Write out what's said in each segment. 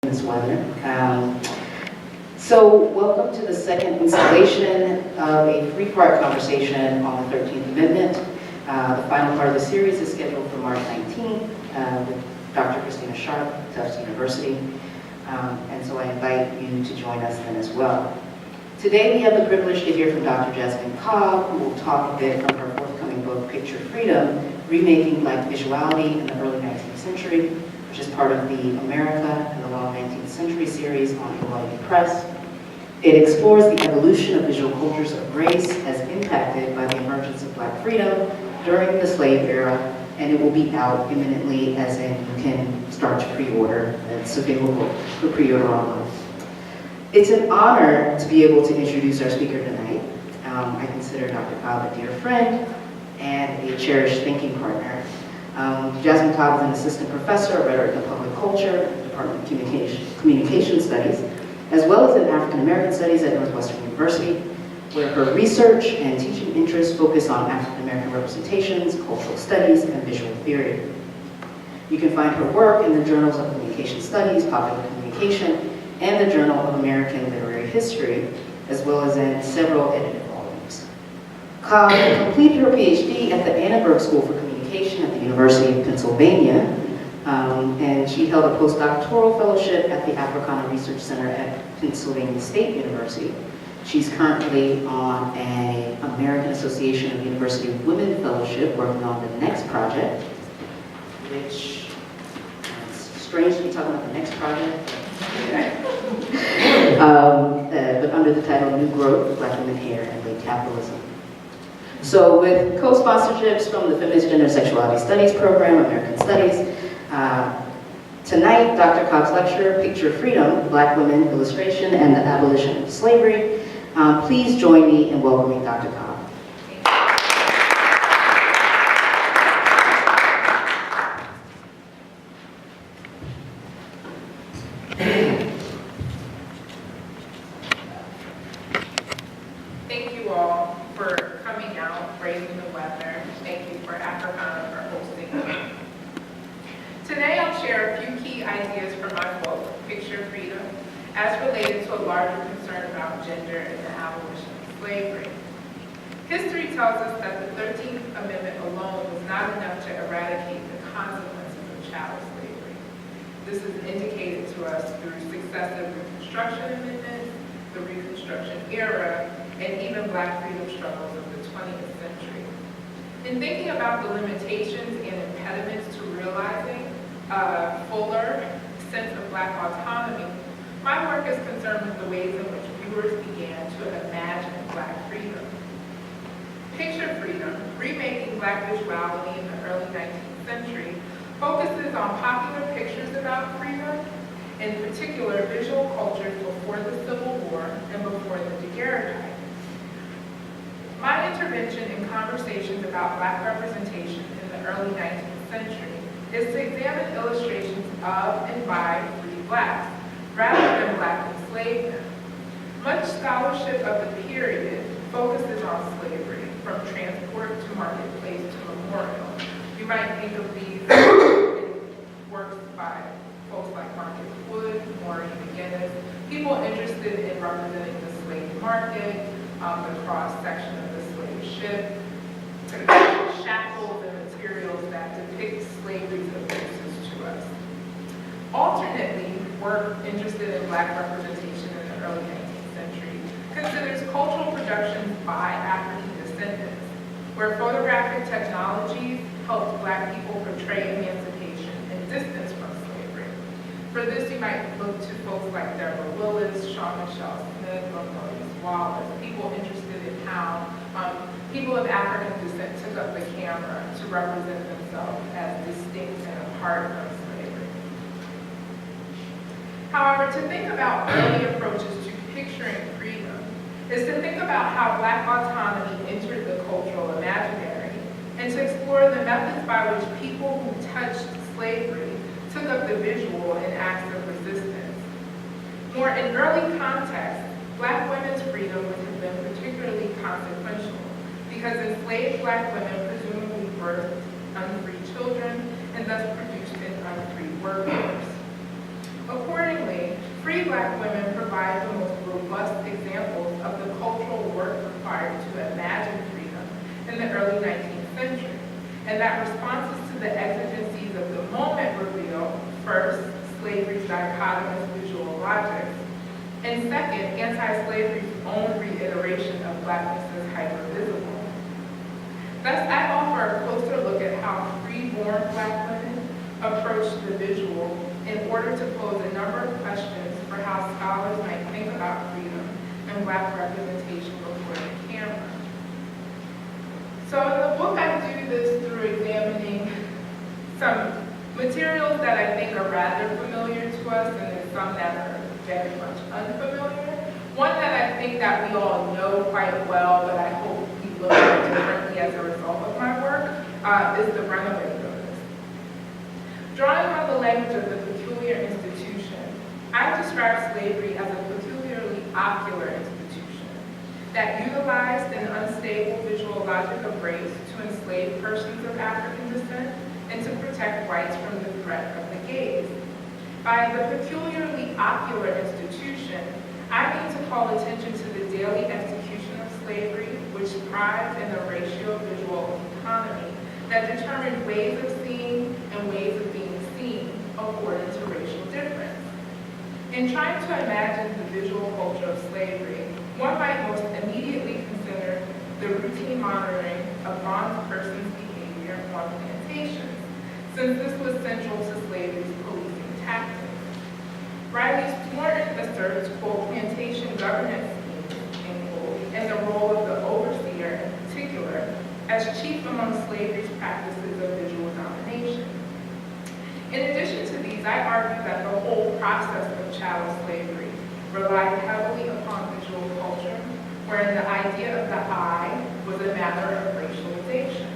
this webinar. So welcome to the second installation of a three-part conversation on the 13th Amendment. The final part of the series is scheduled for March 19th with Dr. Christina Sharp at Tufts University. And so I invite you to join us then as well. Today we have the privilege to hear from Dr. Jasmine Cobb, who will talk a bit from her forthcoming book, Picture Freedom, Remaking Black Visuality in the Early 19th Century, which is part of the America and the Long 19th Century series on AAUW Press. It explores the evolution of visual cultures of race as impacted by the emergence of Black freedom during the slave era, and it will be out imminently, as in you can start to pre-order. It's available for pre-order online. It's an honor to be able to introduce our speaker tonight. I consider Dr. Cobb a dear friend and a cherished thinking partner. Jasmine Cobb is an assistant professor of rhetoric and public culture, Department of Communication Studies, as well as in African American Studies at Northwestern University, where her research and teaching interests focus on African American representations, cultural studies, and visual theory. You can find her work in the journals of Communication Studies, Popular Communication, and the Journal of American Literary History, as well as in several edited volumes. Cobb completed her PhD at the Annenberg School for Communication at the University of Pennsylvania, and she held a postdoctoral fellowship at the Africana Research Center at Pennsylvania State University. She's currently on an American Association of University of Women Fellowship working on the next project, which it's strange to be talking about the next project, but under the title New Growth, Black Women Here and Late Capitalism. So with co-sponsorships from the Feminist Gender Sexuality Studies program, American Studies, tonight Dr. Cobb's lecture, Picture Freedom, Black Women, Illustration, and the Abolition of Slavery. Please join me in welcoming Dr. Cobb. Thank you all for coming out, braving the weather. Thank you for Africana for hosting me. Today I'll share a few key ideas from my book, Picture Freedom, as related to a larger concern about gender and the abolition of slavery. History tells us that the 13th Amendment alone was not enough to eradicate the consequences of chattel slavery. This is indicated to us through successive Reconstruction amendments, the Reconstruction era, and even Black freedom struggles of the 20th century. In thinking about the limitations and impediments to realizing a fuller sense of Black autonomy, my work is concerned with the ways in which viewers began to imagine Black freedom. Picture Freedom, Remaking Black Visuality in the Early 19th Century, focuses on popular pictures about freedom, in particular visual cultures before the Civil War and before the daguerreotype. My intervention in conversations about Black representation in the early 19th century is to examine illustrations of and by free Blacks, rather than Black enslaved men. Much scholarship of the period focuses on slavery, from transport to marketplace to memorial. You might think of these works by folks like Marcus Wood, Maureen McGinnis, people interested in representing the slave market, the cross-section of the slave ship, shackles and materials that depict slavery's abuses to us. Alternately, work interested in Black representation in the early 19th century considers cultural productions by African descendants, where photographic technologies helped Black people portray emancipation and distance from slavery. For this, you might look to folks like Deborah Willis, Shawn Michelle Smith, or Maurice Wallace, people interested in how people of African descent took up the camera to represent themselves as distinct and apart from slavery. However, to think about early approaches to picturing freedom is to think about how Black autonomy entered the cultural imaginary and to explore the methods by which people who touched slavery took up the visual in acts of resistance. More in early context, Black women's freedom would have been particularly consequential because enslaved Black women presumably birthed unfree children and thus produced an unfree workforce. Accordingly, Black women provide the most robust examples of the cultural work required to imagine freedom in the early 19th century, and that responses to the exigencies of the moment reveal, first, slavery's dichotomous visual logics, and second, anti-slavery's own reiteration of Blackness as hypervisible. Thus, I offer a closer look at how free-born Black women approach the visual in order to pose a number of questions for how scholars might think about freedom and Black representation before the camera. So in the book, I do this through examining some materials that I think are rather familiar to us, and then some that are very much unfamiliar. One that I think that we all know quite well, but I hope we look at it differently as a result of my work, is the runaway notice. Drawing on the language of the peculiar institution, I describe slavery as a peculiarly ocular institution that utilized an unstable visual logic of race to enslave persons of African descent and to protect whites from the threat of the gaze. By the peculiarly ocular institution, I mean to call attention to the daily execution of slavery, which thrives in the ratio-visual economy that determined ways of seeing and ways of being seen according to racial difference. In trying to imagine the visual culture of slavery, one might most immediately consider the routine monitoring of bronze persons' behavior on plantations, since this was central to slavery's policing tactics. Riley Thornton asserts, quote, plantation governance schemes, end quote, and the role of the overseer in particular as chief among slavery's practices of visual domination. In addition to these, I argue that the whole process of chattel slavery relied heavily upon visual culture, wherein the idea of the eye was a matter of racialization.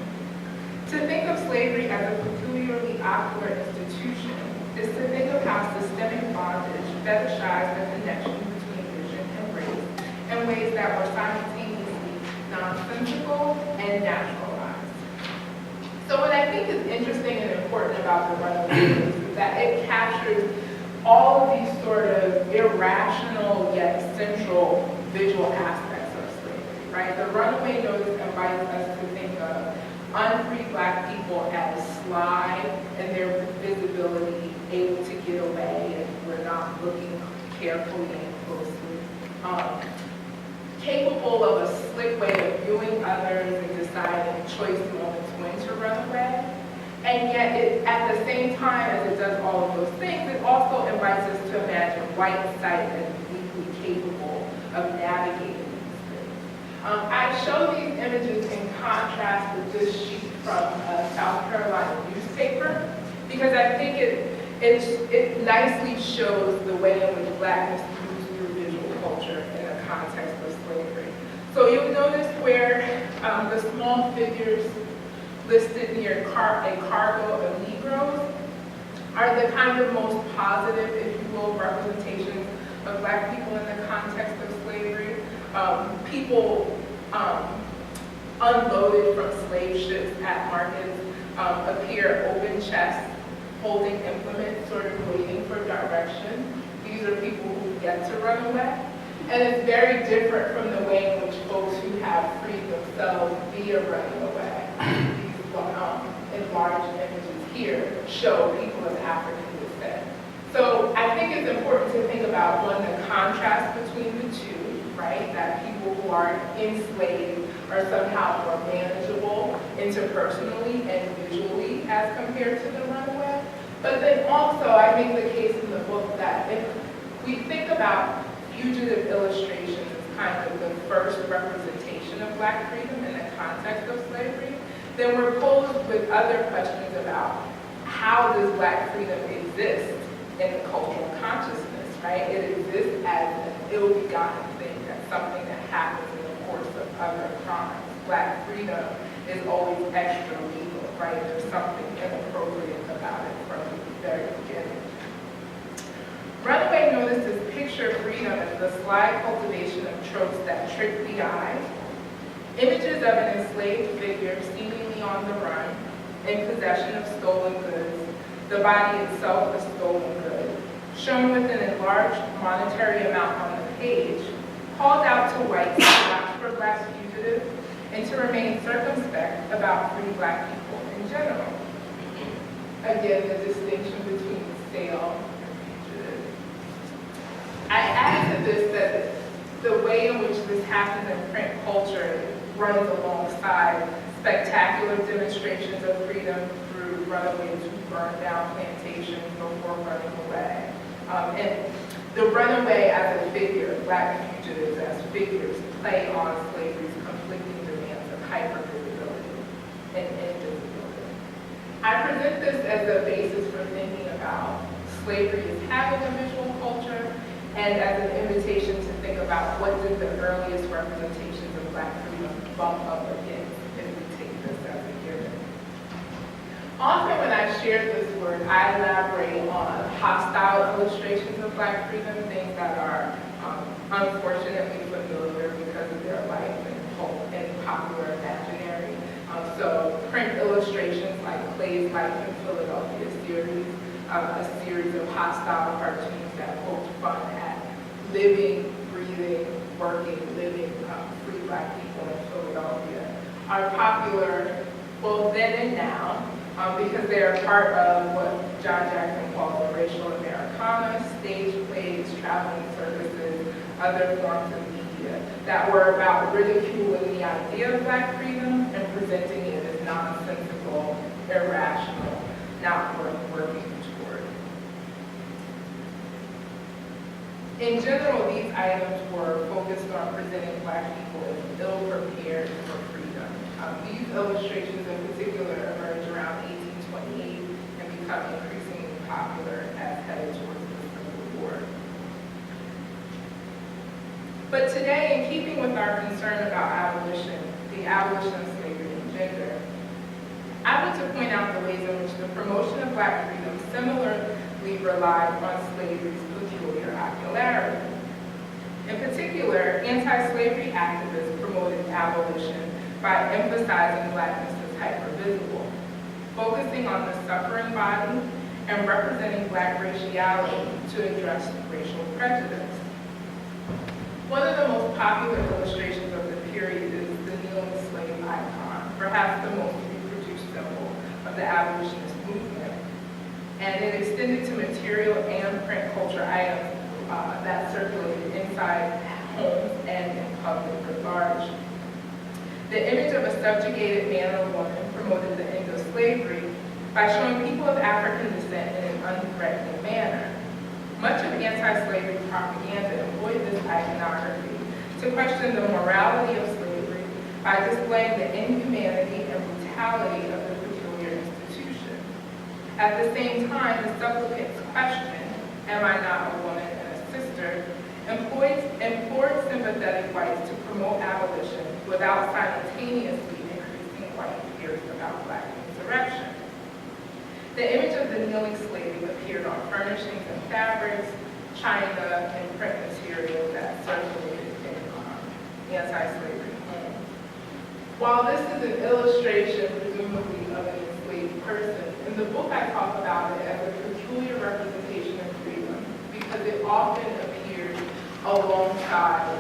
To think of slavery as a peculiarly ocular institution is to think of how systemic bondage fetishized the connection between vision and race in ways that were simultaneously nonsensical and naturalized. So what I think is interesting and important about the runaway notice is that it captures all of these sort of irrational yet central visual aspects of slavery, right? The runaway notice invites us to think of unfree Black people as sly and their visibility, able to get away, and we're not looking carefully and closely. Capable of a slick way of viewing others and deciding choice moments when to run away. And yet, at the same time as it does all of those things, it also invites us to imagine white sight as uniquely capable of navigating these things. I show these images in contrast with this sheet from a South Carolina newspaper because I think it nicely shows the way in which Blackness moves through visual culture in the context of slavery. So you'll notice where the small figures listed near a cargo of Negroes are the kind of most positive, if you will, representations of Black people in the context of slavery. People unloaded from slave ships at markets appear open chests, holding implements, sort of waiting for direction. These are people who get to run away. And it's very different from the way in which folks who have freed themselves via running away. These enlarged images here show people of African descent. So I think it's important to think about, one, the contrast between the two, right? That people who are enslaved are somehow more manageable interpersonally and visually as compared to the runaway. But then also, I make the case in the book that if we think about fugitive illustrations as kind of the first representation of Black freedom in the context of slavery, then we're posed with other questions about how does Black freedom exist in the cultural consciousness, right? It exists as an ill-begotten thing, that's something that happens in the course of other crimes. Black freedom is always extra legal, right? There's something inappropriate about it from the very beginning. Runaway notices picture freedom as the sly cultivation of tropes that trick the eye. Images of an enslaved figure seemingly on the run, in possession of stolen goods, the body itself a stolen good, shown with an enlarged monetary amount on the page, called out to whites to watch for Black fugitives and to remain circumspect about free Black people in general. Again, the distinction between sale and fugitive. I add to this that the way in which this happens in print culture runs alongside spectacular demonstrations of freedom through runaways who burn down plantations before running away. And the runaway as a figure, Black fugitives as figures, play on slavery's conflicting demands of hypervisibility and invisibility. I present this as a basis for thinking about slavery as having a visual culture and as an invitation to think about what did the earliest representations of Black freedom bump up against if we take this as a given. Often when I share this work, I elaborate on hostile illustrations of Black freedom, things that are unfortunately familiar because of their life and popular imaginary. So print illustrations like Clay's Life in Philadelphia series, a series of hostile cartoons that poked fun at living, breathing, working, living free Black people in Philadelphia, are popular both then and now because they are part of what John Jackson calls the racial Americana, stage plays, traveling circuses, other forms of media that were about ridiculing the idea of Black freedom and presenting it as nonsensical, irrational, not worth working toward. In general, these items were focused on presenting Black people as ill-prepared for freedom. These illustrations in particular emerged around 1828 and become increasingly popular as headed towards the Civil War. But today, in keeping with our concern about abolition, the abolition of slavery and gender, I want to point out the ways in which the promotion of Black freedom similarly relied on slavery's peculiar ocularity. In particular, anti-slavery activists promoted abolition by emphasizing Blackness as hypervisible, focusing on the suffering body and representing Black raciality to address racial prejudice. One of the most popular illustrations of the period is the kneeling slave icon, perhaps the most reproduced symbol of the abolitionist movement. And it extended to material and print culture items that circulated inside homes and in public at large. The image of a subjugated man or woman promoted the end of slavery by showing people of African descent in an unthreatening manner. Much of anti-slavery propaganda employed this iconography to question the morality of slavery by displaying the inhumanity and brutality of the peculiar institution. At the same time, the supplicant's question, "Am I not a woman and a sister?" implored sympathetic whites to promote abolition without simultaneously increasing white fears about Black insurrection. The image of the kneeling slave appeared on furnishings and fabrics, china, and print materials that circulated in anti-slavery homes. While this is an illustration, presumably, of an enslaved person, in the book I talk about it as a peculiar representation of freedom because it often appears alongside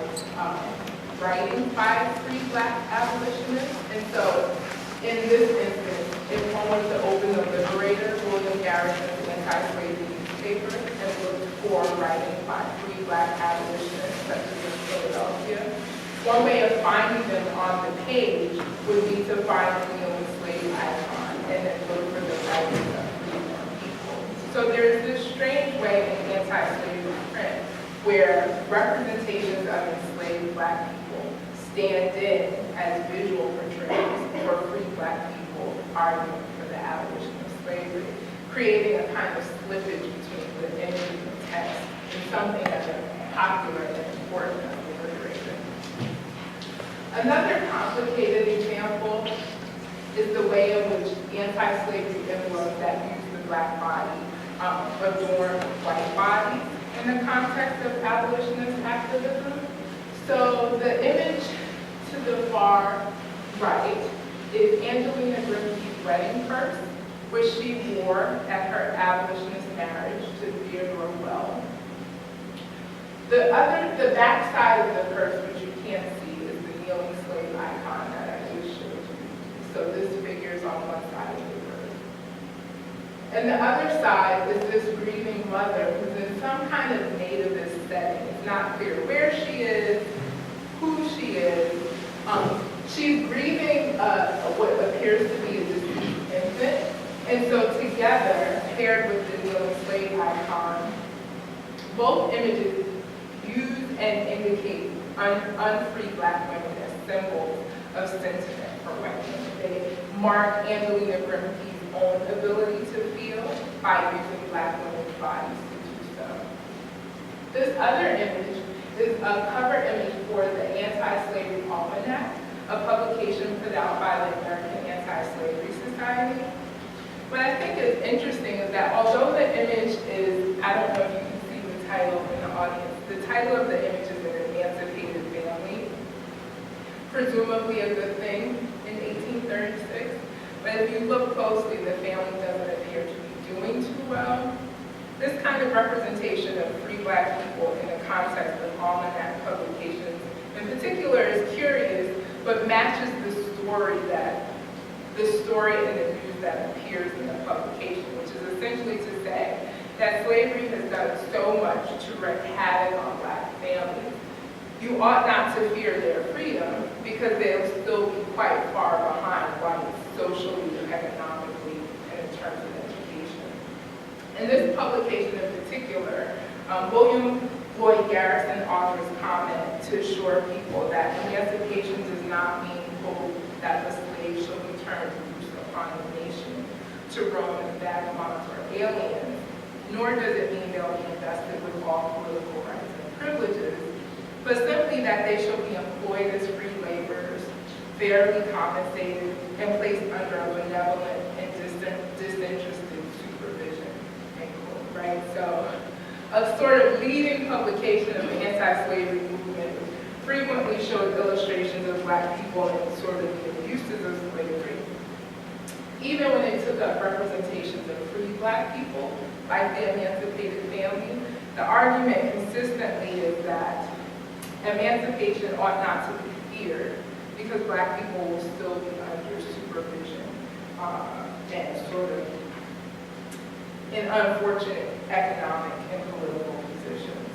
writing by free Black abolitionists. And so, in this instance, if one was to open the Liberator, William Garrison's anti-slavery newspaper, and look for writing by free Black abolitionists, such as in Philadelphia, one way of finding them on the page would be to find the kneeling slave icon and then look for the writings of free people. So there's this strange way in anti-slavery print where representations of enslaved Black people stand in as visual portrayals for free Black people arguing for the abolition of slavery, creating a kind of slippage between the image and the text and something that's popular and important as the Liberator. Another complicated example is the way in which anti-slavery emblems that use the Black body adorn white bodies in the context of abolitionist activism. So the image to the far right is Angelina Grimke's wedding purse, which she wore at her abolitionist marriage to Theodore Well. The back side of the purse, which you can't see, is the kneeling slave icon that I just showed you. So this figure's on one side of the purse. And the other side is this grieving mother who's in some kind of nativist setting. It's not clear where she is, who she is. She's grieving what appears to be a deceased infant. And so together, paired with the kneeling slave icon, both images use and indicate unfree Black women as symbols of sentiment for white women. They mark Angelina Grimke's own ability to feel by using Black women's bodies to do so. This other image is a cover image for the Anti-Slavery Almanac, a publication put out by the American Anti-Slavery Society. What I think is interesting is that although the image is, I don't know if you can see the title in the audience, the title of the image is An Emancipated Family, presumably a good thing in 1836, but if you look closely, the family doesn't appear to be doing too well. This kind of representation of free Black people in the context of almanac publications in particular is curious, but matches the story in the news that appears in the publication, which is essentially to say that slavery has done so much to wreak havoc on Black families. You ought not to fear their freedom because they'll still be quite far behind whites socially, economically, and in terms of education. In this publication in particular, William Lloyd Garrison offers comment to assure people that emancipation does not mean, quote, that the slave shall be turned loose upon the nation to roam as vagabonds or aliens, nor does it mean they'll be invested with all political rights and privileges, but simply that they shall be employed as free laborers, fairly compensated, and placed under a benevolent and disinterested supervision, end quote, right? So a sort of leading publication of the anti-slavery movement frequently showed illustrations of Black people and sort of the abuses of slavery. Even when it took up representations of free Black people, like the emancipated family, the argument consistently is that emancipation ought not to be feared because Black people will still be under supervision and sort of in unfortunate economic and political positions.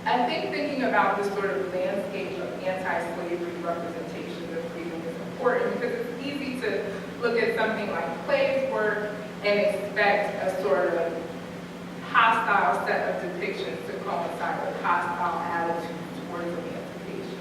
I think thinking about this sort of landscape of anti-slavery representations of freedom is important because it's easy to look at something like Clay's work and expect a sort of hostile set of depictions to coincide with hostile attitudes towards emancipation.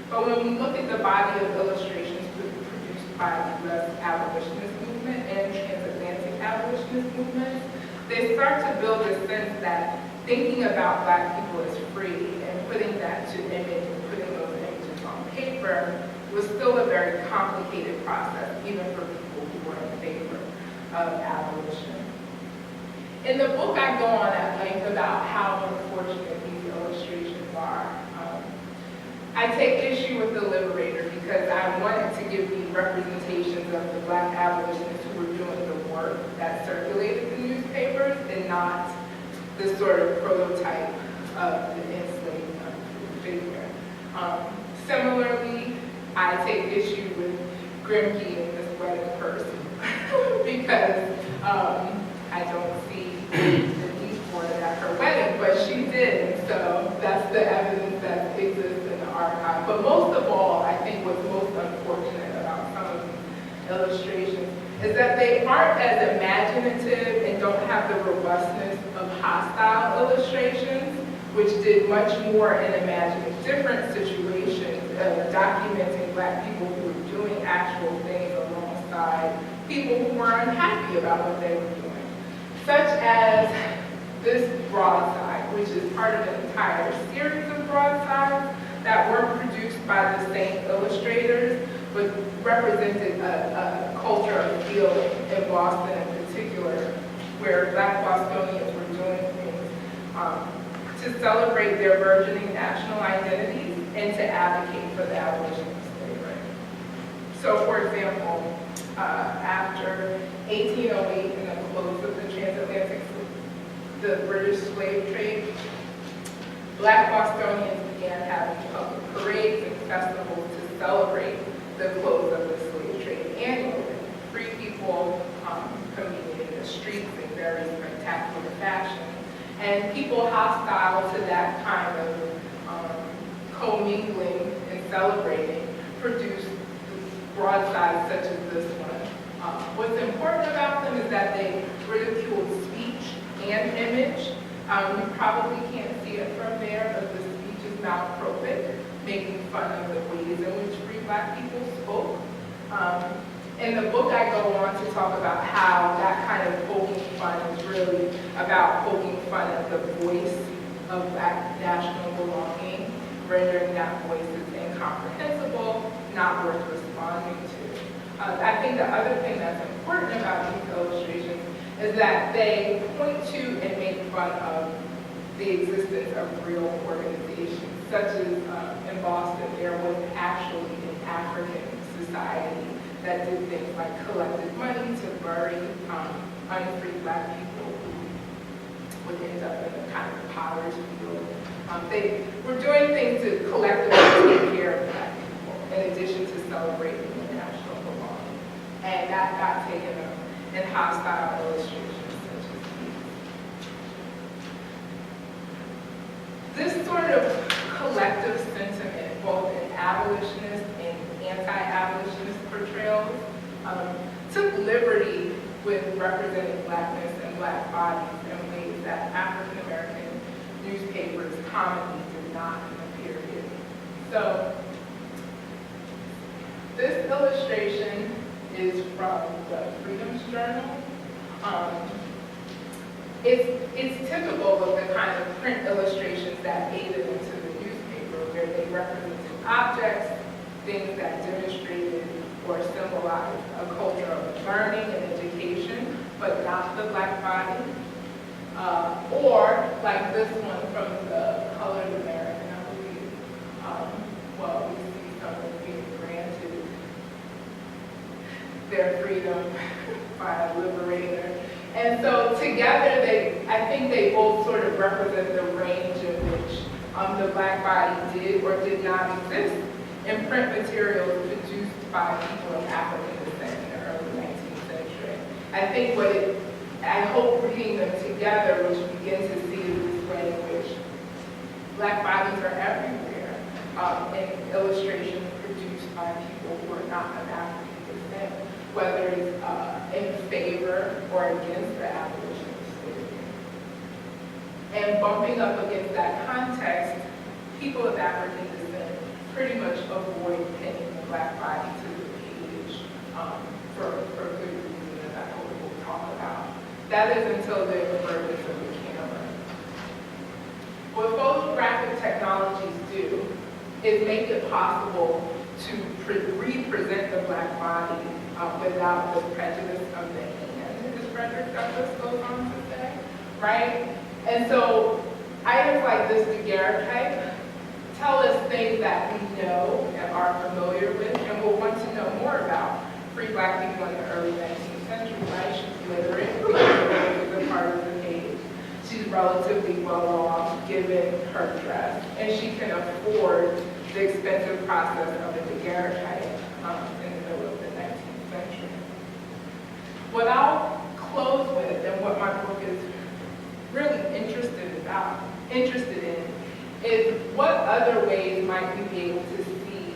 But when we look at the body of illustrations produced by the U.S. abolitionist movement and transatlantic abolitionist movements, they start to build a sense that thinking about Black people as free and putting that to image and putting those images on paper was still a very complicated process, even for people who were in favor of abolition. In the book, I go on at length about how unfortunate these illustrations are. I take issue with the Liberator because I wanted to give me representations of the Black abolitionists who were doing the work that circulated the newspapers and not the sort of prototype of the enslaved figure. Similarly, I take issue with Grimke in this wedding purse because I don't see the need for it at her wedding, but she did, and so that's the evidence that exists in the archive. But most of all, I think what's most unfortunate about some of these illustrations is that they aren't as imaginative and don't have the robustness of hostile illustrations, which did much more in imagining different situations, documenting Black people who were doing actual things alongside people who were unhappy about what they were doing. Such as this broadside, which is part of an entire series of broadsides that were produced by the same illustrators, but represented a culture of feeling in Boston in particular, where Black Bostonians were doing things to celebrate their burgeoning national identities and to advocate for the abolition of slavery. So, for example, after 1808 and the close of the transatlantic the British slave trade, Black Bostonians began having public parades and festivals to celebrate the close of the slave trade annually. Free people competed in the streets in very spectacular fashion, and people hostile to that kind of commingling and celebrating produced broadsides such as this one. What's important about them is that they ridiculed speech and image. You probably can't see it from there, but the speech is malpropic, making fun of the ways in which free Black people spoke. In the book, I go on to talk about how that kind of poking fun is really about poking fun at the voice of Black national belonging, rendering that voice as incomprehensible, not worth responding to. I think the other thing that's important about these illustrations is that they point to and make fun of the existence of real organizations, such as in Boston, there was actually an African society that did things like collected money to bury unfree Black people who would end up in the kind of potter's field. They were doing things to collectively take care of Black people, in addition to celebrating the national belonging. And that got taken up in hostile illustrations such as these. This sort of collective sentiment, both in abolitionist and anti-abolitionist portrayals, took liberty with representing Blackness and Black bodies in ways that African American newspapers commonly did not in the period. So this illustration is from the Freedom's Journal. It's typical of the kind of print illustrations that made it into the newspaper, where they represented objects, things that demonstrated or symbolized a culture of learning and education, but not the Black body. Or like this one from the Colored American, I believe. Well, we see someone being granted their freedom by a liberator. And so together, I think they both sort of represent the range in which the Black body did or did not exist in print materials produced by people of African descent in the early 19th century. I think I hope reading them together, which you begin to see this way in which Black bodies are everywhere in illustrations produced by people who are not of African descent, whether it's in favor or against the abolition of slavery. And bumping up against that context, people of African descent pretty much avoid pinning the Black body to the page for good reason, as I hope we'll talk about. That is until the emergence of the camera. What photographic technologies do is make it possible to represent the Black body without the prejudice of the hand, as Frederick Douglass goes on to say, right? And so items like this daguerreotype tell us things that we know and are familiar with and will want to know more about free Black people in the early 19th century, right? She's literate, because it's a part of the page. She's relatively well off given her dress, and she can afford the expensive process of a daguerreotype in the middle of the 19th century. What I'll close with, and what my book is really interested in, is what other ways might we be able to see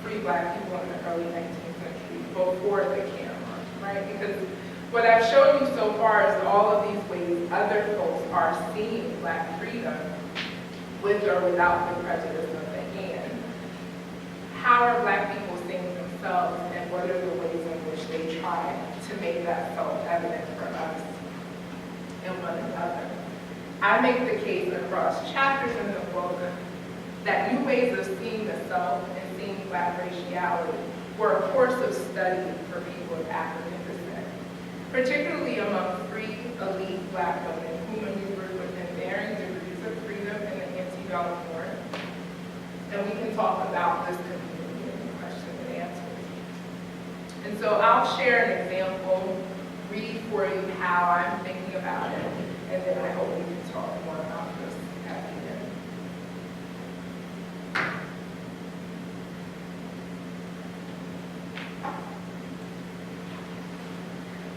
free Black people in the early 19th century before the camera, right? Because what I've shown you so far is all of these ways other folks are seeing Black freedom with or without the prejudice of the hand. How are Black people seeing themselves, and what are the ways in which they try to make that self-evident for us and one another? I make the case across chapters in the book that new ways of seeing the self and seeing Black raciality were a course of study for people of African descent, particularly among free, elite Black women who maneuvered within varying degrees of freedom in the antebellum North. And we can talk about this community in question and answers. And so I'll share an example, read for you how I'm thinking about it, and then I hope we can talk more about this at the end.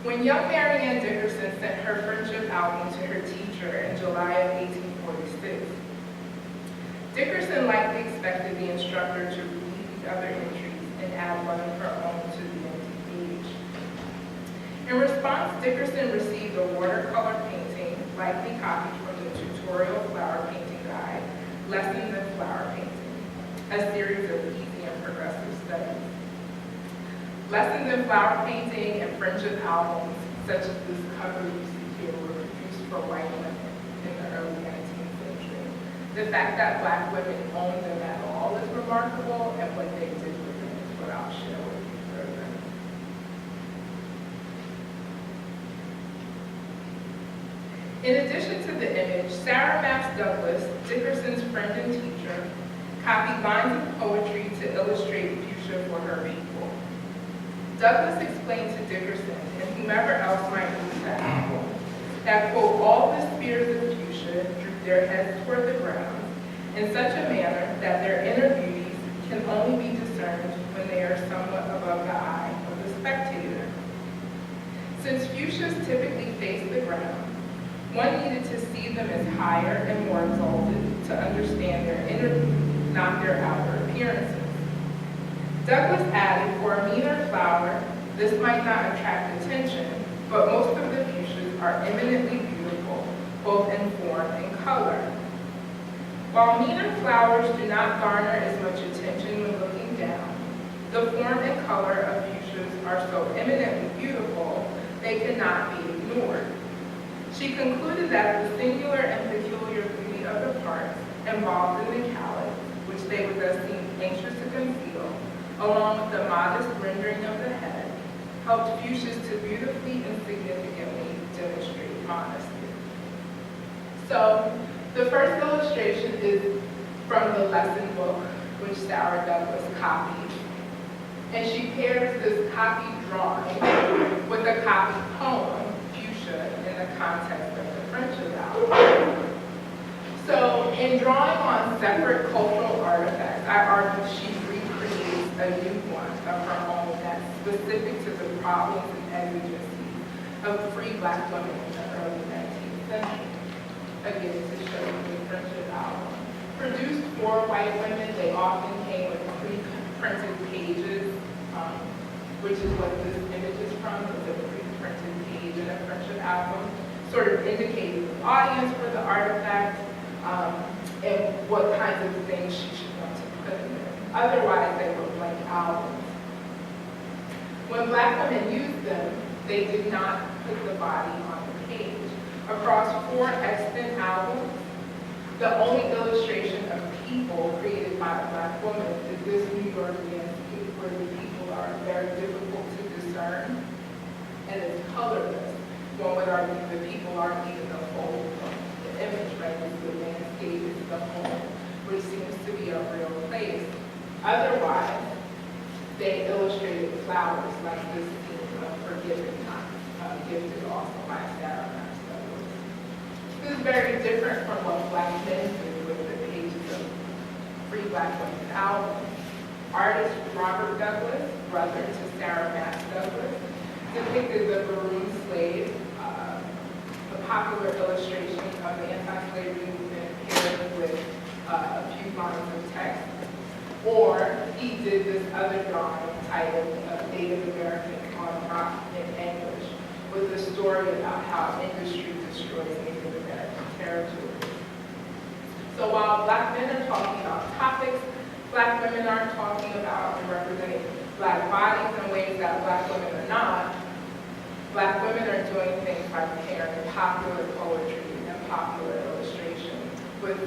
When young Mary Ann Dickerson sent her friendship album to her teacher in July of 1846, Dickerson likely expected the instructor to read the other entries and add one of her own to the empty page. In response, Dickerson received a watercolor painting, likely copied from the tutorial flower painting guide, Lessons in Flower Painting, a series of easy and progressive studies. Lessons in flower painting and friendship albums, such as this cover you see here, were produced for white women in the early 19th century. The fact that Black women owned them at all is remarkable, and what they did with them is what I'll share with you further. In addition to the image, Sarah Maps Douglas, Dickerson's friend and teacher, copied lines of poetry to illustrate fuchsia for her people. Douglas explained to Dickerson and whomever else might read that album that, quote, all the spears of fuchsia droop their heads toward the ground in such a manner that their inner beauties can only be discerned when they are somewhat above the eye of the spectator. Since fuchsias typically face the ground, one needed to see them as higher and more exalted to understand their inner beauty, not their outer appearances. Douglas added, for a meaner flower, this might not attract attention, but most of the fuchsias are eminently beautiful, both in form and color. While meaner flowers do not garner as much attention when looking down, the form and color of fuchsias are so eminently beautiful, they cannot be ignored. She concluded that the singular and peculiar beauty of the parts involved in the calyx, which they would thus seem anxious to conceal, along with the modest rendering of the head, helped fuchsias to beautifully and significantly demonstrate modesty. So, the first illustration is from the lesson book, which Sarah Douglas copied. And she pairs this copied drawing with a copied poem, Fuchsia, in the context of the friendship album. So, in drawing on separate cultural artifacts, I argue she recreates a new one of her own that's specific to the problems and exigencies of free Black women in the early 19th century. Again, to show you the friendship album. Produced for white women, they often came with pre-printed pages, which is what this image is from. It's a pre-printed page in a friendship album, sort of indicating the audience for the artifact, and what kinds of things she should want to put in there. Otherwise, they were blank albums. When Black women used them, they did not put the body on the page. Across 4 extant albums, the only illustration of people created by a Black woman is this New York landscape where the people are very difficult to discern, and it's colorless. One would argue the people aren't even the whole the image, right? It's the landscape, it's the home, which seems to be a real place. Otherwise, they illustrated flowers like this scene of Forgiven Time, gifted also by Sarah Maps Douglas. This is very different from what Black men do with the pages of Free Black Women's albums. Artist Robert Douglas, brother to Sarah Maps Douglas, depicted the Maroon Slave, a popular illustration of the anti-slavery movement paired with a few lines of text. Or he did this other drawing titled Native American on Rock in English, with a story about how industry destroys Native American territory. So while Black men are talking about topics, Black women are talking about and representing Black bodies in ways that Black women are not. Black women are doing things by pairing popular poetry and popular illustration with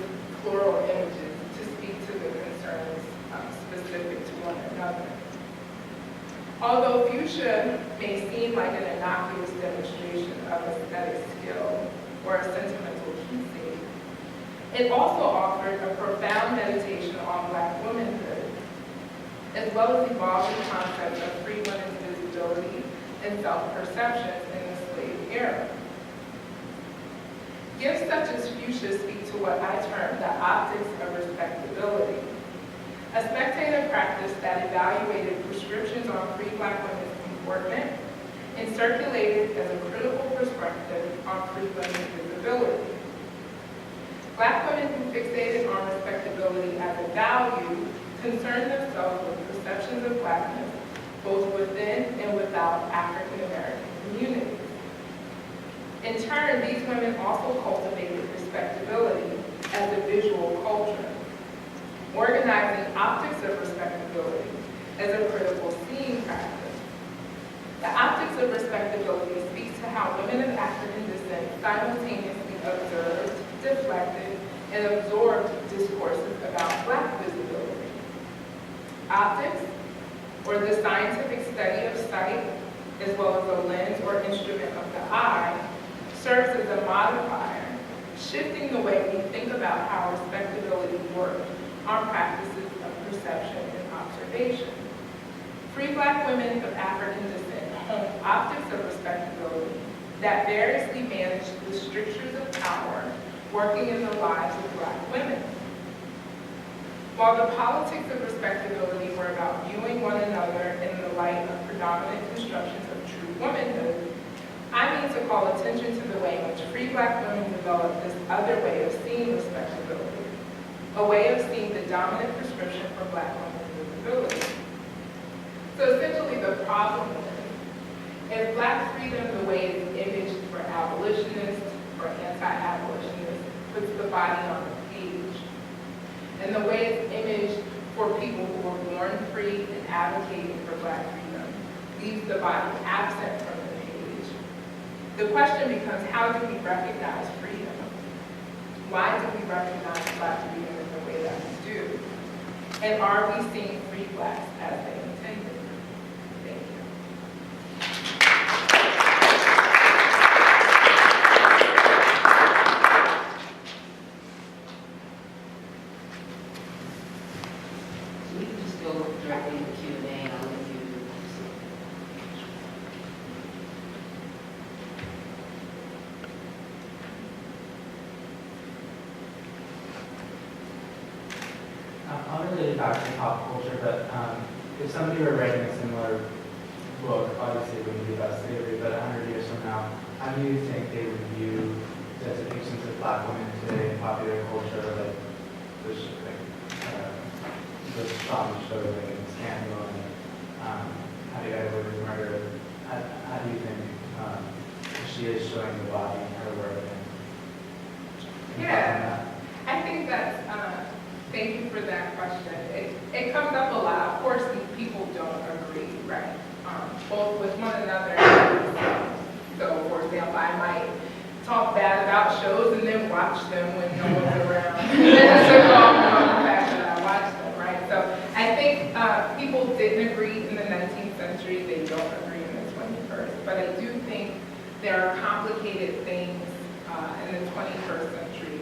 floral images to speak to the concerns specific to one another. Although fuchsia may seem like an innocuous demonstration of aesthetic skill or a sentimental keepsake, it also offered a profound meditation on Black womanhood, as well as evolving concepts of free women's visibility and self-perceptions in the slave era. Gifts such as fuchsia speak to what I term the optics of respectability, a spectator practice that evaluated prescriptions on free Black women's comportment and circulated as a critical perspective on free women's visibility. Black women who fixated on respectability as a value concerned themselves with perceptions of Blackness, both within and without African American communities. In turn, these women also cultivated respectability as a visual culture, organizing optics of respectability as a critical seeing practice. The optics of respectability speaks to how women of African descent simultaneously observed, deflected, and absorbed discourses about Black visibility. Optics, or the scientific study of sight, as well as a lens or instrument of the eye, serves as a modifier, shifting the way we think about how respectability works on practices of perception and observation. Free Black women of African descent hone optics of respectability that variously manage the strictures of power working in the lives of Black women. While the politics of respectability were about viewing one another in the light of predominant constructions of true womanhood, I mean to call attention to the way in which free Black women developed this other way of seeing respectability, a way of seeing the dominant prescription for Black women's visibility. So essentially the problem is Black freedom, the way it's imaged for abolitionists or anti-abolitionists, puts the body on the page. And the way it's imaged for people who were born free and advocating for Black freedom leaves the body absent from the page. The question becomes, how do we recognize freedom? Why do we recognize Black freedom in the way that we do? And are we seeing free Blacks as they intended? Thank you. So we can just go directly into Q&A and I'll let you. Unrelated back to pop culture, but if somebody were writing a similar book, obviously it wouldn't be about slavery, but 100 years from now, how do you think they would view the depictions of Black women today in popular culture, like the song shows, like in Scandal and How Do You Get Away with Murder? How do you think she is showing the body in her work? And Yeah, I think that's, thank you for that question. It comes up a lot. Of course, people don't agree, right? Both with one another and with themselves. So, for example, I might talk bad about shows and then watch them when no one's around. And that's a comment on the fact that I watch them, right? So I think people didn't agree in the 19th century. They don't agree in the 21st. But I do think there are complicated things in the 21st century.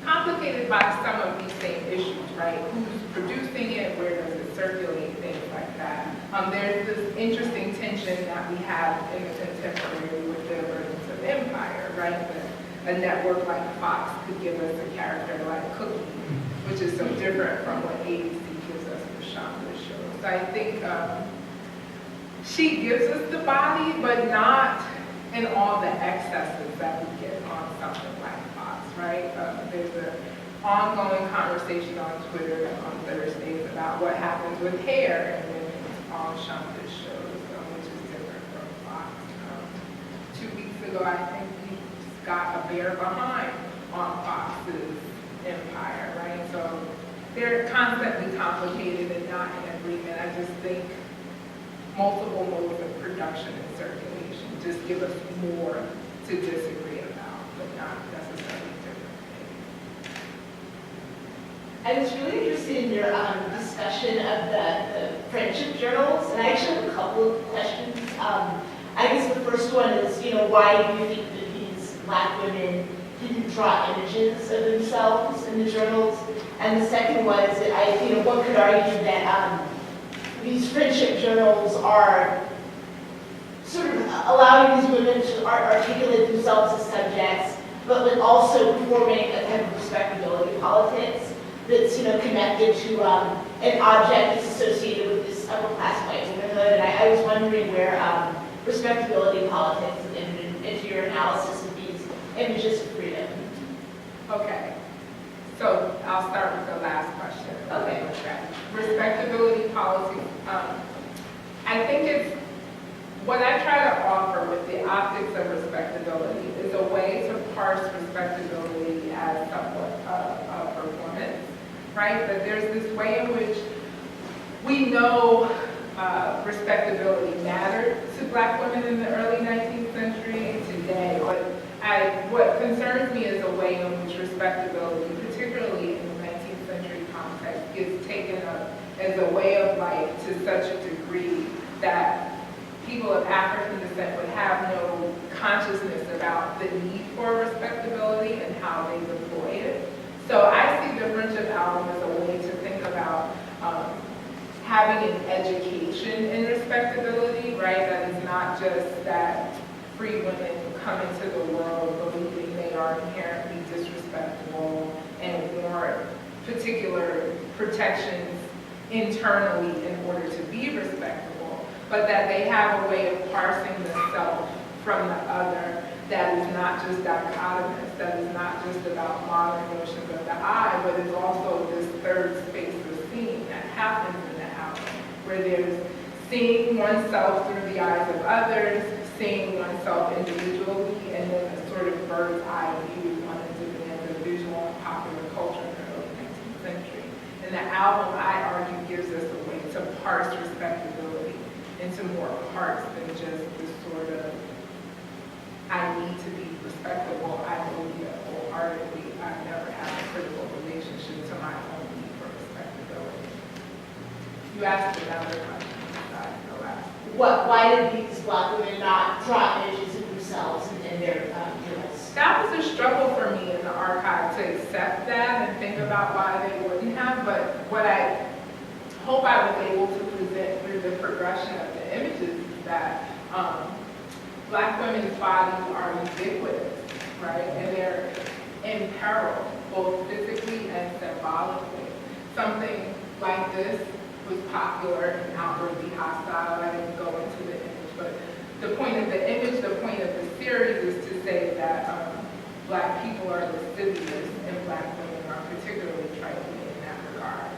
Complicated by some of these same issues, right? Who's producing it, where does it circulate, things like that. There's this interesting tension that we have in the contemporary with the emergence of empire, right? That a network like Fox could give us a character like Cookie, which is so different from what ABC gives us for Shonda's shows. So I think she gives us the body, but not in all the excesses that we get on something like Fox, right? There's an ongoing conversation on Twitter and on Thursdays about what happens with hair and women on Shonda's shows, which is different from Fox. 2 weeks ago, I think we got a bear behind on Fox's empire, right? So they're constantly complicated and not in agreement. I just think multiple modes of production and circulation just give us more to disagree about, but not necessarily different things. I was really interested in your discussion of the friendship journals, and I actually have a couple of questions. I guess the first one is, why do you think that these Black women didn't draw images of themselves in the journals? And the second one is that one could argue that these friendship journals are sort of allowing these women to articulate themselves as subjects but like also performing a type of respectability politics that's, connected to an object that's associated with this upper class white womanhood. And I was wondering where respectability politics is into your analysis of these images of freedom. Okay, so I'll start with the last question. Okay. Respectability policy. I think it's, what I try to offer with the optics of respectability is a way to parse respectability as somewhat a performance, right? That there's this way in which we know respectability mattered to Black women in the early 19th century and today, but what concerns me is the way in which respectability, particularly in the 19th century context, is taken up as a way of life to such a degree that people of African descent would have no consciousness about the need for respectability and how they deploy it. So I see the Friendship album as a way to think about having an education in respectability, right? That is not just that free women come into the world believing they are inherently disrespectful and warrant particular protections internally in order to be respectable, but that they have a way of parsing the self from the other that is not just dichotomous, that is not just about modern notions of the I, but is also this third space of seeing that happens in the house, where there's seeing oneself through the eyes of others, seeing oneself individually, and then a sort of bird's eye view on an individual and popular culture in the early 19th century. And the album, I argue, gives us a way to parse respectability into more parts than just this sort of, I need to be respectable, I believe that wholeheartedly, I never had a critical relationship to my own need for respectability. You asked another question besides the last. Why did these Black women not draw images of themselves in their journals? That was a struggle for me in the archive to accept that and think about why they wouldn't have, but what I hope I was able to present through the progression of the images is that Black women's bodies are ubiquitous, right? And they're in peril, both physically and symbolically. Something like this was popular and outwardly hostile. I didn't go into the image, but the point of the image, the point of the series is to say that Black people are lascivious and Black women are particularly trifling in that regard.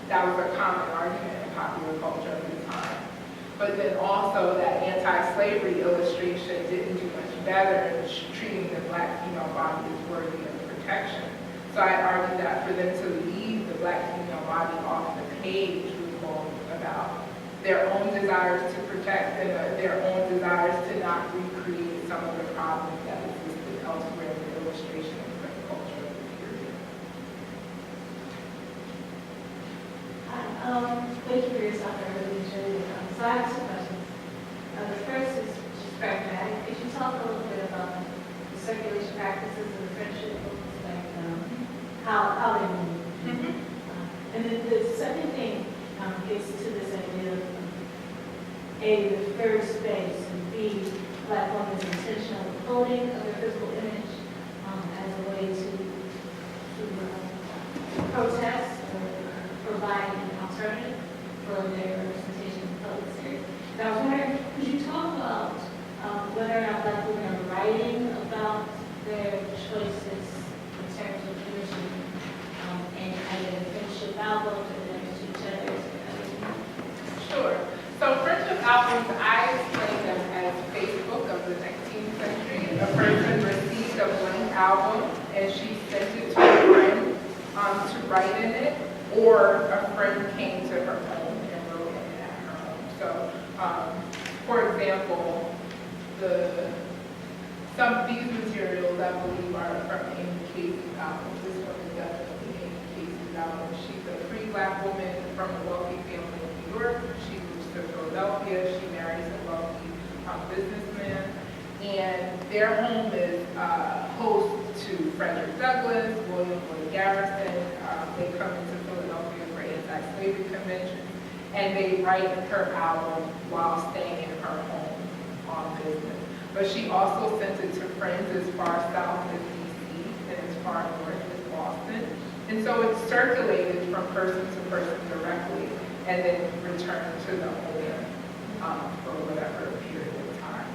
That was a common argument in popular culture at the time. But then also that anti-slavery illustration didn't do much better in treating the Black female body as worthy of protection. So I argue that for them to leave the Black female body off the page was more about their own desires to protect and their own desires to not recreate some of the problems that existed elsewhere in the illustration of the culture of the period. Thank you for your self-revelation. So I have two questions. The first is just pragmatic. Could you talk a little bit about the circulation practices of the friendship books, like how they move? And then the second thing gets to this idea of A, the third space, and B, Black women's intentional coding of their physical image as a way to protest or provide an alternative for their representation in the public sphere. And I was wondering, could you talk about whether or not Black women are writing about their choices in terms of imagery and either the friendship albums or the image to each other? Sure. So friendship albums, I explain them as Facebook of the 19th century. A person received a blank album and she sent it to a friend to write in it, or a friend came to her home and wrote in it at her home. So, for example, some of these materials I believe are from Amy Casey's album. This one is definitely Amy Casey's album. She's a free Black woman from a wealthy family in New York. She moves to Philadelphia. She marries a wealthy businessman. And their home is host to Frederick Douglass, William Lloyd Garrison. They come into Philadelphia for anti-slavery conventions. And they write her album while staying in her home on business. But she also sent it to friends as far south as far north as Boston. And so it's circulated from person to person directly and then returned to the owner for whatever period of time.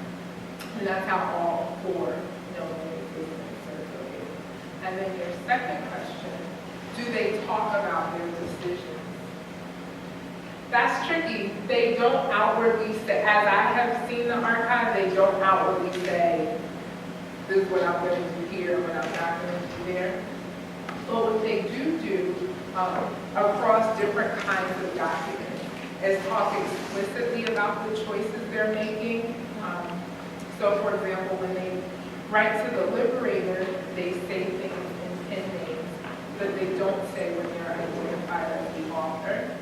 And that's how all four notaries have been circulated. And then your second question, do they talk about their decisions? That's tricky. They don't outwardly say, as I have seen the archive, they don't outwardly say, this is what I'm going to do here, what I'm not going to do there. But what they do across different kinds of documents is talk explicitly about the choices they're making. So for example, when they write to the Liberator, they say things in pen names, but they don't say when they're identified as the author.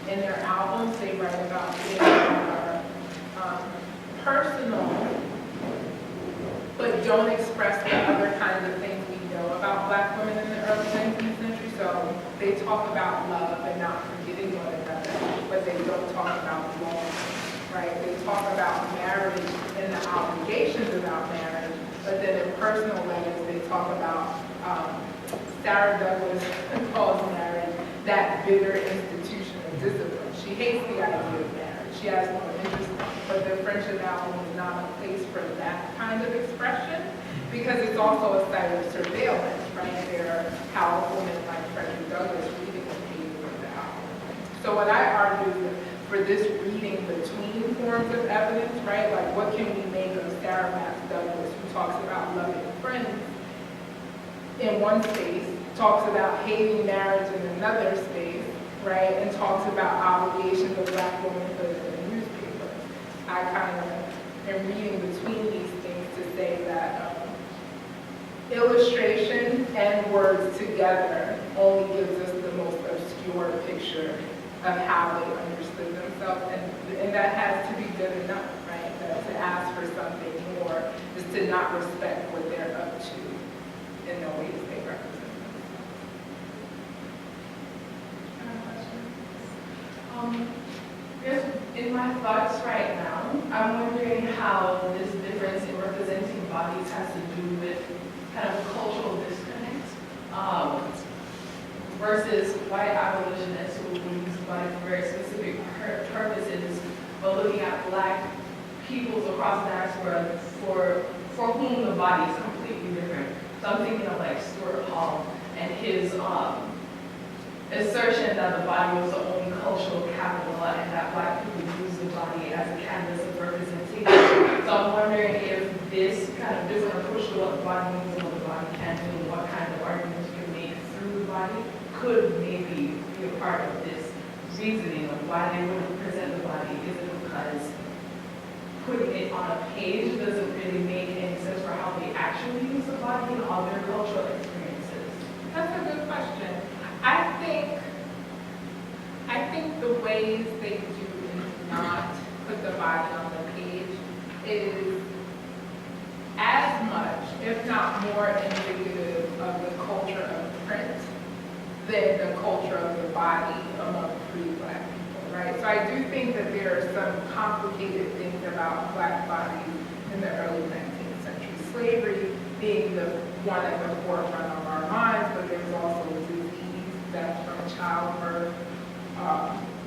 In their albums, they write about things that are personal, but don't express the other kinds of things we know about Black women in the early 19th century. So they talk about love and not forgetting one another, but they don't talk about love, right? They talk about marriage and the obligations about marriage, but then in personal letters, they talk about Sarah Douglas calls marriage that bitter institution of discipline. She hates the idea of marriage. She has no interest in it, but the friendship album is not a place for that kind of expression because it's also a site of surveillance, right? There are powerful men like Frederick Douglass reading the pages of the album. So what I argue is that for this reading between forms of evidence, right? Like what can we make of Sarah Douglas, who talks about loving friends in one space, talks about hating marriage in another space, right? And talks about obligations of Black womanhood in the newspaper. I kind of am reading between these things to say that illustration and words together only gives us the most obscure picture of how they understood themselves, and that has to be good enough, right? That to ask for something more is to not respect what they're up to in the ways they represent themselves. Yes, in my thoughts right now, I'm wondering how this difference in representing bodies has to do with kind of cultural disconnect versus white abolitionists who use bodies for very specific purposes, but looking at Black peoples across the diaspora for whom the body is completely different. So I'm thinking of like Stuart Hall and his assertion that the body was the only cultural capital and that Black people use the body as a canvas of representation. So I'm wondering if this kind of different approach to what the body means and what the body can do and what kind of arguments you can make through the body could maybe be a part of this reasoning of why they wouldn't present the body. Is it because putting it on a page doesn't really make any sense for how they actually use the body in all their cultural experiences? That's a good question. I think the ways they do not put the body on the page is as much, if not more, indicative of the culture of print than the culture of the body among pre-Black people, right? So I do think that there are some complicated things about Black bodies in the early 19th century. Slavery being the one at the forefront of our minds, but there's also disease, death from childbirth,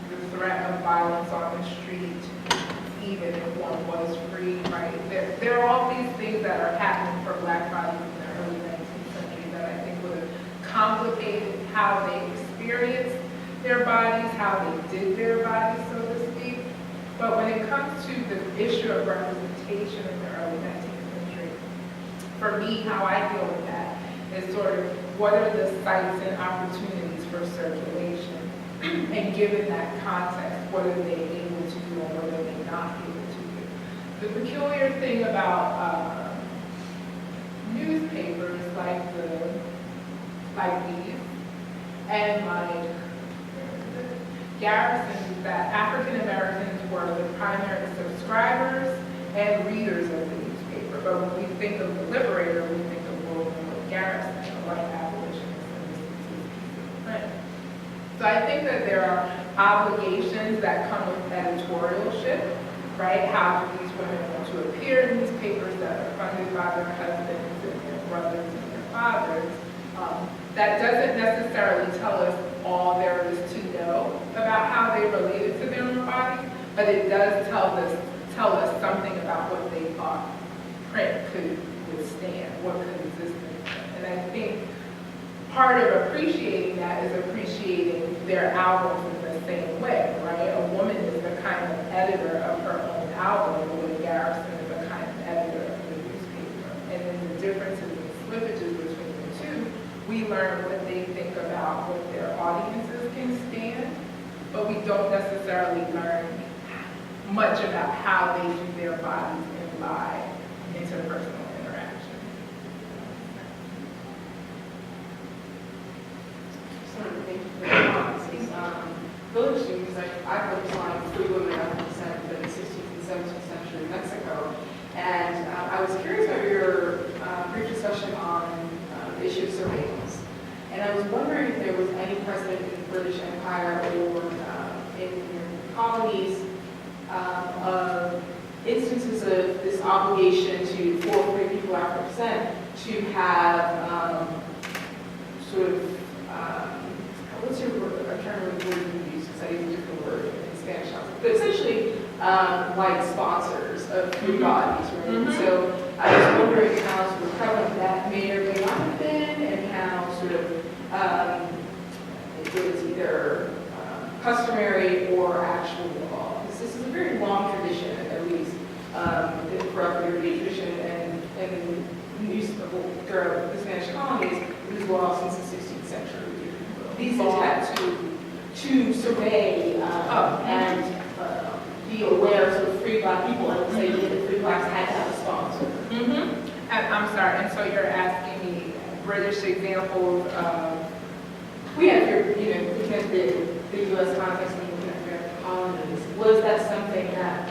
the threat of violence on the street, even if one was free, right? There are all these things that are happening for Black bodies in the early 19th century that I think would have complicated how they experienced their bodies, how they did their bodies, so to speak. But when it comes to the issue of representation in the early 19th century, for me, how I deal with that is sort of what are the sites and opportunities for circulation? And given that context, what are they able to do and what are they not able to do? The peculiar thing about newspapers like these and like Garrison is that African Americans were the primary subscribers and readers of the newspaper. But when we think of the Liberator, we think of William Garrison, a white abolitionist, and this is his piece of print. So I think that there are obligations that come with editorialship, right? How do these women want to appear in newspapers that are funded by their husbands and their brothers and their fathers, that doesn't necessarily tell us all there is to know about how they related to their own bodies, but it does tell us something about what they thought print could withstand, what could exist in print. And I think part of appreciating that is appreciating their albums in the same way, right? A woman is the kind of editor of her own album, the way Garrison is the kind of editor of the newspaper. And then the differences and slippages between the two, we learn what they think about what their audiences can stand, but we don't necessarily learn much about how they do their bodies in live interpersonal interaction. Thank you for the comments. Village News, I focus on free women after descent in the 16th and 17th century Mexico. And I was curious about your brief discussion on the issue of surveillance. And I was wondering if there was any precedent in the British Empire or in your colonies of instances of this obligation for free people after descent to have sort of what's your word? I'm trying to remember the word you use because I use a different word in Spanish. But essentially, white sponsors of free bodies, right? Mm-hmm. So I was wondering how sort of prevalent that may or may not have been, and how sort of it was either customary or actual law. This is a very long tradition, at least in the property tradition, and use throughout the Spanish colonies. It was law since the 16th century. These had to survey and be aware of sort of free black people. I would say that free blacks had to have a sponsor. Mm-hmm. I'm sorry, and so you're asking me British examples of... We have your, looking at the U.S. context and looking at American colonies, was that something that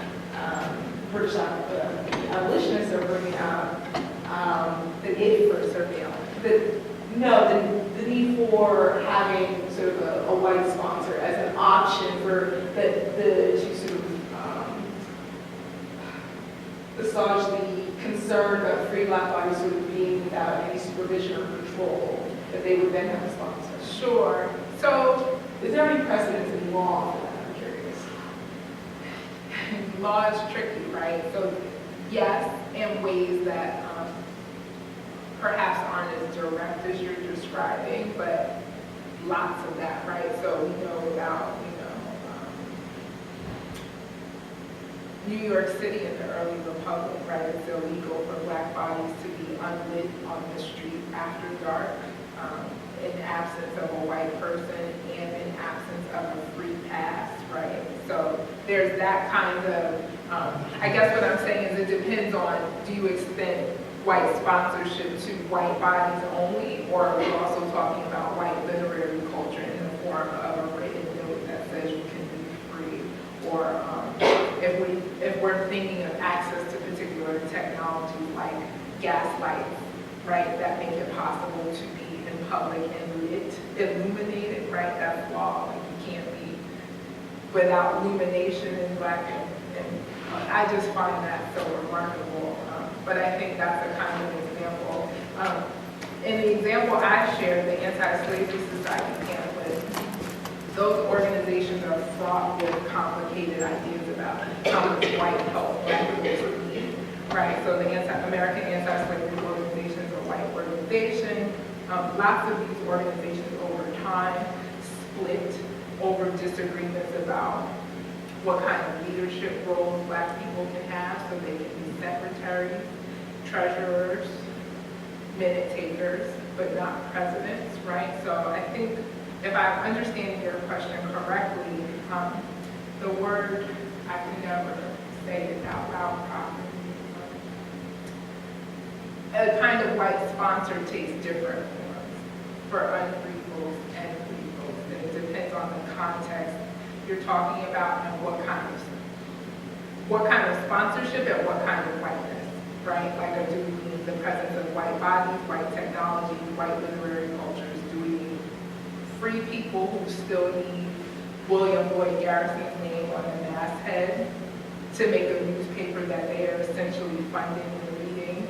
British abolitionists are bringing up? the need for surveillance. The need for having sort of a white sponsor as an option for to sort of assuage the concern about free black bodies sort of being without any supervision or control, that they would then have a sponsor. Sure. So, is there any precedence in law for that? I'm curious. Law is tricky, right? So, yes, in ways that perhaps aren't as direct as you're describing, but lots of that, right? So we know about, New York City in the early republic, right? It's illegal for black bodies to be unlit on the street after dark, in absence of a white person and in absence of a free pass, right? So there's that kind of, I guess what I'm saying is it depends on, do you extend white sponsorship to white bodies only, or are we also talking about white literary culture in the form of a written note that says you can be free, or if we're thinking of access to particular technologies like gaslights, right, that make it possible to be in public and lit, illuminated, right? That's law. Like you can't be without illumination in black and I just find that so remarkable. But I think that's a kind of example. In the example I shared, the Anti-Slavery Society pamphlet, those organizations are fraught with complicated ideas about how much white help black people would need, right? So the American Anti-Slavery Organization is a white organization. Lots of these organizations over time split over disagreements about what kind of leadership roles black people can have, so they can be secretaries, treasurers, minute takers, but not presidents, right? So I think if I'm understanding your question correctly, the word, I can never say it out loud properly. A kind of white sponsor takes different forms for unfree folks and free folks, and it depends on the context you're talking about and what kind of sponsorship and what kind of whiteness, right? Like, do we need the presence of white bodies, white technology, white literary cultures? Do we need free people who still need William Lloyd Garrison's name on the masthead to make a newspaper that they are essentially funding and reading?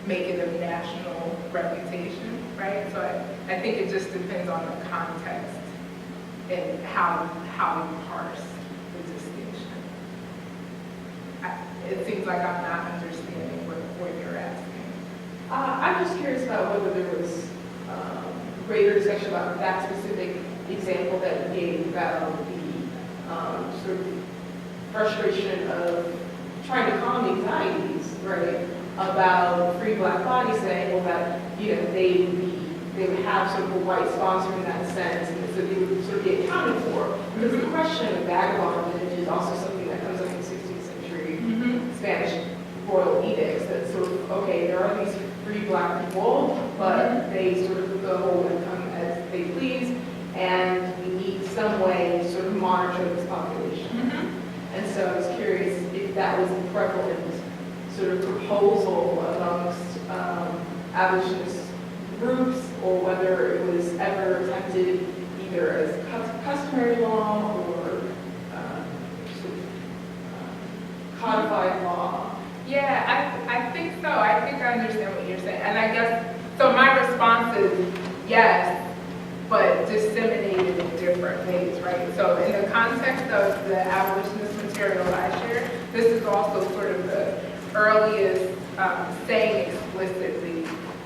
make it a national reputation, right? So I think it just depends on the context and how you parse the distinction. It seems like I'm not understanding what you're asking. I'm just curious about whether there was greater discussion about that specific example that you gave about the sort of frustration of trying to calm the anxieties, right? About free Black bodies saying, well, that they would have sort of a white sponsor in that sense, and so they would sort of get accounted for. Because the question of vagabondage is also something that comes up in 16th century Spanish royal edicts that sort of, okay, there are these free Black people, but they sort of go and come as they please, and we need some way to sort of monitor this population. And so I was curious if that was a prevalent sort of proposal amongst abolitionist groups, or whether it was ever attempted either as customary law or sort of codified law. Yeah, I think so. I think I understand what you're saying. And I guess, so my response is yes, but disseminated in different ways, right? So in the context of the abolitionist material I shared, this is also sort of the earliest saying explicitly,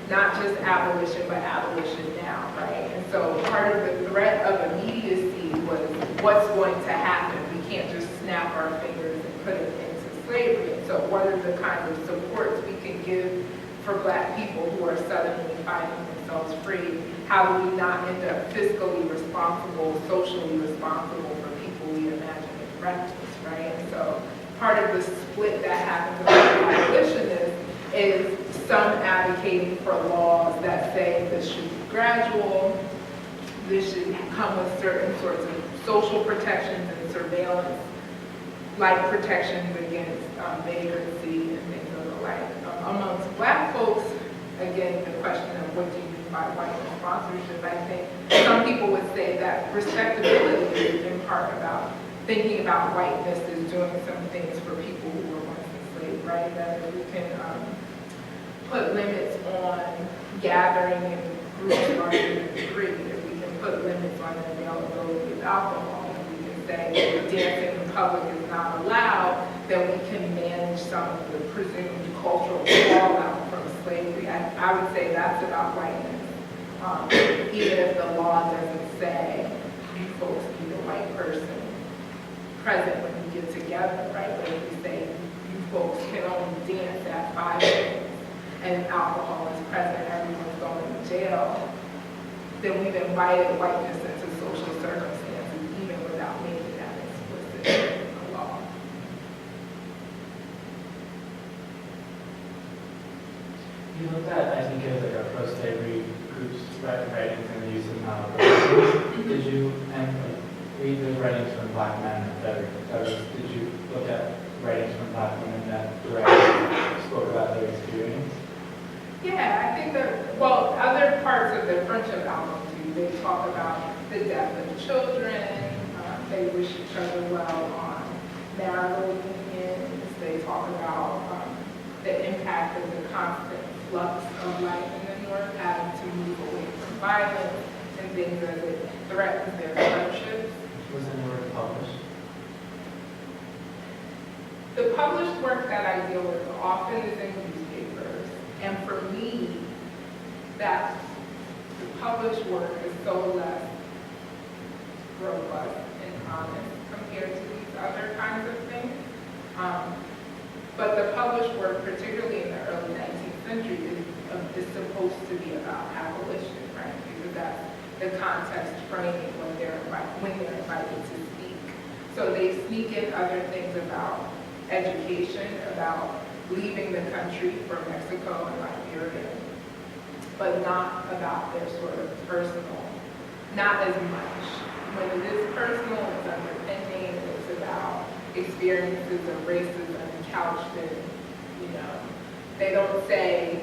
not just abolition, but abolition now, right? And so part of the threat of immediacy was what's going to happen. We can't just snap our fingers and put it into slavery. And so what are the kinds of supports we can give for Black people who are suddenly finding themselves free? How do we not end up fiscally responsible, socially responsible for people we imagine as reckless, right? And so part of the split that happens among abolitionists is some advocating for laws that say this should be gradual, this should come with certain sorts of social protections and surveillance, like protections against vagrancy and things of the like. Amongst Black folks, again, the question of what do you mean by white sponsorship, I think some people would say that respectability is in part about thinking about whiteness as doing some things for people who were once enslaved, right? That if we can put limits on gathering in groups larger than 3, if we can put limits on the availability of alcohol, if we can say dancing in public is not allowed, then we can manage some of the presumed cultural fallout from slavery. I would say that's about whiteness. Even if the law doesn't say you folks need a white person present when you get together, right? But if we say you folks can only dance at 5 days and alcohol is present, everyone's going to jail, then we've invited whiteness into social circumstances even without making that explicit in the law. You looked at, I think it was like a pro-slavery group's writings and the use of numberous. Did you read those writings from Black men that did you look at writings from Black women that directly spoke about their experience? Yeah, I think that, well, other parts of the friendship album too, they talk about the death of children, they wish each other well on marital unions, they talk about the impact of the constant flux of life in the North, having to move away from violence and things as it threatens their friendships. Was any work published? The published work that I deal with often is in newspapers, and for me, that the published work is so less robust and honest compared to these other kinds of things. But the published work, particularly in the early 19th century, is supposed to be about abolition, right? Because that's the context framing when they're invited to speak. So they sneak in other things about education, about leaving the country for Mexico and Liberia, but not about their sort of personal, not as much. When it is personal, it's underpinning, it's about experiences of racism couched in, they don't say,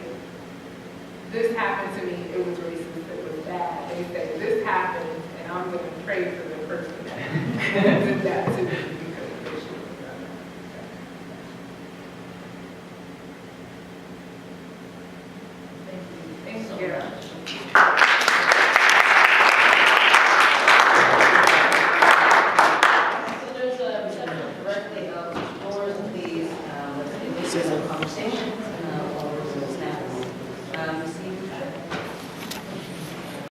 this happened to me, it was racist, it was bad. They say, this happened, and I'm going to pray for the person that did that to me because they should have done that. there's a conversation.